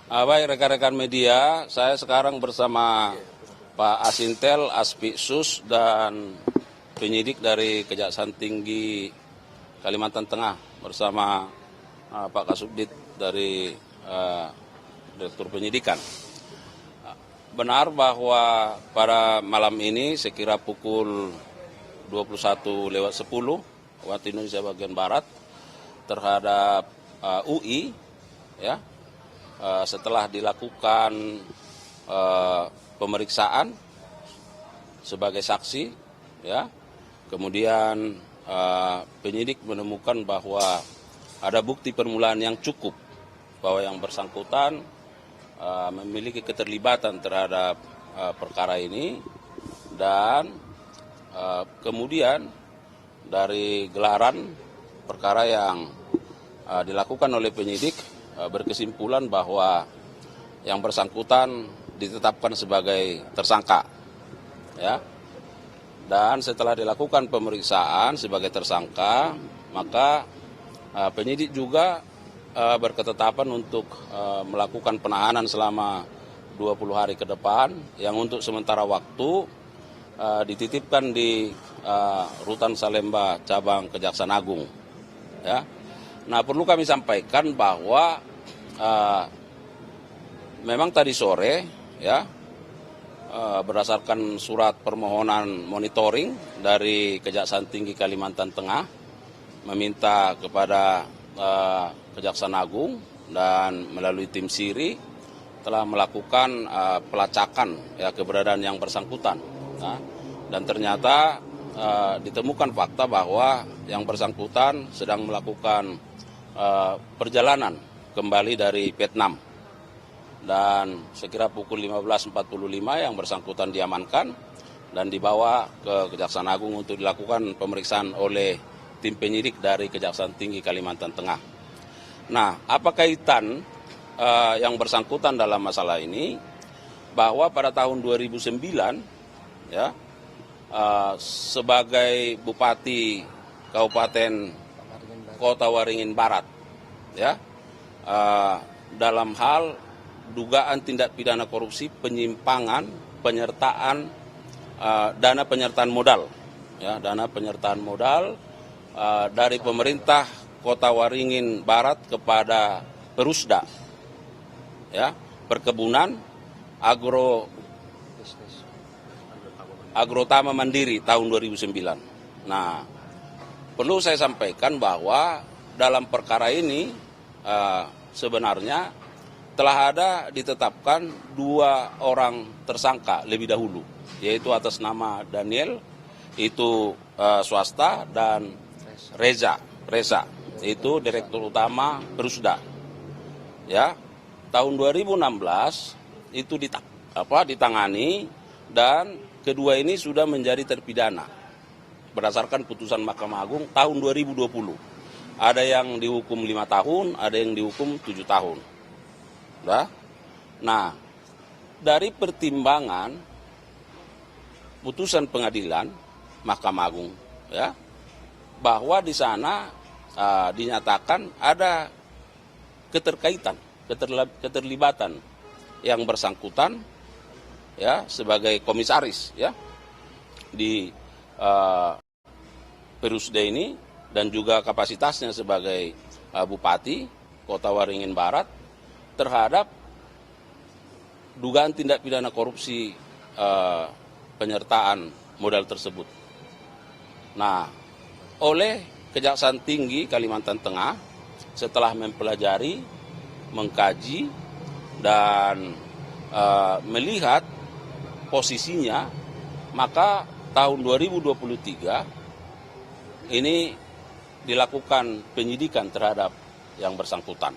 Baik rekan-rekan media, saya sekarang bersama Pak Asintel, Aspiksus, dan penyidik dari Kejaksaan Tinggi Kalimantan Tengah bersama Pak Kasubdit dari Direktur Penyidikan. Benar bahwa pada malam ini sekira pukul 21:10 waktu Indonesia bagian Barat terhadap UI, ya, setelah dilakukan pemeriksaan sebagai saksi, ya, kemudian penyidik menemukan bahwa ada bukti permulaan yang cukup bahwa yang bersangkutan memiliki keterlibatan terhadap perkara ini, dan kemudian dari gelaran perkara yang dilakukan oleh penyidik berkesimpulan bahwa yang bersangkutan ditetapkan sebagai tersangka, ya. Dan setelah dilakukan pemeriksaan sebagai tersangka, maka penyidik juga berketetapan untuk melakukan penahanan selama 20 hari ke depan, yang untuk sementara waktu dititipkan di Rutan Salemba Cabang Kejaksaan Agung, ya. Nah, perlu kami sampaikan bahwa memang tadi sore, ya, berdasarkan surat permohonan monitoring dari Kejaksaan Tinggi Kalimantan Tengah meminta kepada Kejaksaan Agung dan melalui tim SIRI telah melakukan pelacakan, ya, keberadaan yang bersangkutan, ya. Dan ternyata ditemukan fakta bahwa yang bersangkutan sedang melakukan perjalanan kembali dari Vietnam, dan sekira pukul 15:45 yang bersangkutan diamankan dan dibawa ke Kejaksaan Agung untuk dilakukan pemeriksaan oleh tim penyidik dari Kejaksaan Tinggi Kalimantan Tengah. Nah, apa kaitan yang bersangkutan dalam masalah ini? Bahwa pada tahun 2009, ya, sebagai Bupati Kabupaten Kota Waringin Barat, ya, dalam hal dugaan tindak pidana korupsi, penyimpangan, penyertaan dana penyertaan modal, ya, dana penyertaan modal dari pemerintah Kota Waringin Barat kepada Perusda, ya, perkebunan Agrotama Mandiri tahun 2009. Nah, perlu saya sampaikan bahwa dalam perkara ini sebenarnya telah ada ditetapkan 2 orang tersangka lebih dahulu, yaitu atas nama Daniel, itu swasta, dan Reza, itu Direktur Utama Perusda. Ya, tahun 2016 itu ditangani, dan kedua ini sudah menjadi terpidana berdasarkan putusan Mahkamah Agung tahun 2020. Ada yang dihukum 5 tahun, ada yang dihukum 7 tahun. Nah, dari pertimbangan putusan pengadilan Mahkamah Agung, ya, bahwa di sana dinyatakan ada keterlibatan yang bersangkutan, ya, sebagai komisaris, ya, di Perusda ini, dan juga kapasitasnya sebagai Bupati Kota Waringin Barat terhadap dugaan tindak pidana korupsi penyertaan modal tersebut. Nah, oleh Kejaksaan Tinggi Kalimantan Tengah setelah mempelajari, mengkaji, dan melihat posisinya, maka tahun 2023 ini dilakukan penyidikan terhadap yang bersangkutan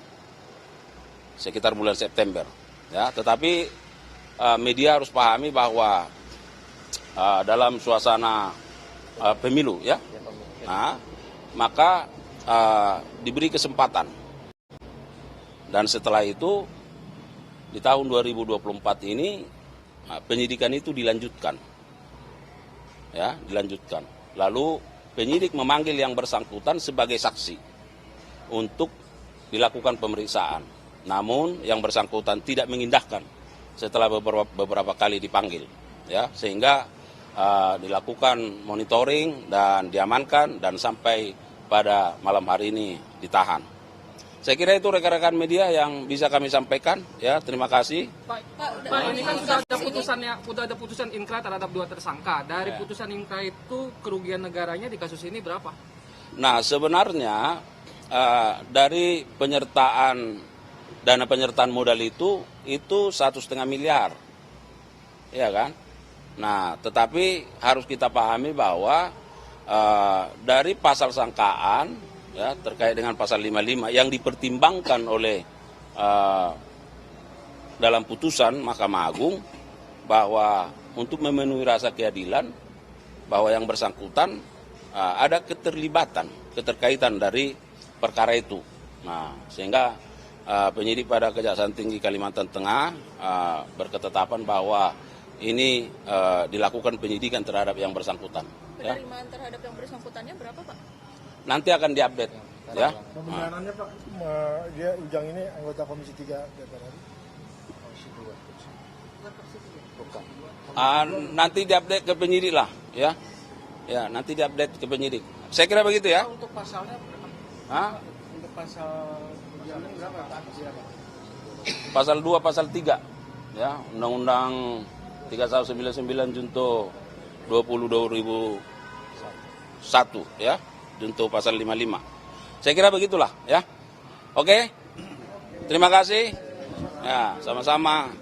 sekitar bulan September, ya. Tetapi media harus pahami bahwa dalam suasana pemilu, ya, nah, maka diberi kesempatan, dan setelah itu di tahun 2024 ini penyidikan itu dilanjutkan, ya, dilanjutkan. Lalu penyidik memanggil yang bersangkutan sebagai saksi untuk dilakukan pemeriksaan. Namun yang bersangkutan tidak mengindahkan setelah beberapa kali dipanggil, ya, sehingga dilakukan monitoring dan diamankan dan sampai pada malam hari ini ditahan. Saya kira itu rekan-rekan media yang bisa kami sampaikan. Ya, terima kasih. Pak, ini kan sudah ada putusan inkrah terhadap 2 tersangka. Dari putusan inkrah itu kerugian negaranya di kasus ini berapa? Nah, sebenarnya dari dana penyertaan modal itu 1,5 miliar, ya kan? Nah, tetapi harus kita pahami bahwa dari pasal sangkaan, ya, terkait dengan pasal 55 yang dipertimbangkan oleh dalam putusan Mahkamah Agung, bahwa untuk memenuhi rasa keadilan bahwa yang bersangkutan ada keterkaitan dari perkara itu. Nah, sehingga penyidik pada Kejaksaan Tinggi Kalimantan Tengah berketetapan bahwa ini dilakukan penyidikan terhadap yang bersangkutan. Penerimaan terhadap yang bersangkutannya berapa, Pak? Nanti akan diupdate, ya. Pembenarannya Pak, dia Ujang ini anggota Komisi 3 DPR RI. Nanti diupdate ke penyidik lah, ya. Ya, nanti diupdate ke penyidik. Saya kira begitu ya. Untuk pasalnya berapa? Untuk pasal Ujang ini berapa? Pasal 2, pasal 3, ya, Undang-Undang 3199 Junto 20/2001, ya. Untuk pasal 55. Saya kira begitulah, ya. Oke. Terima kasih. Ya, sama-sama.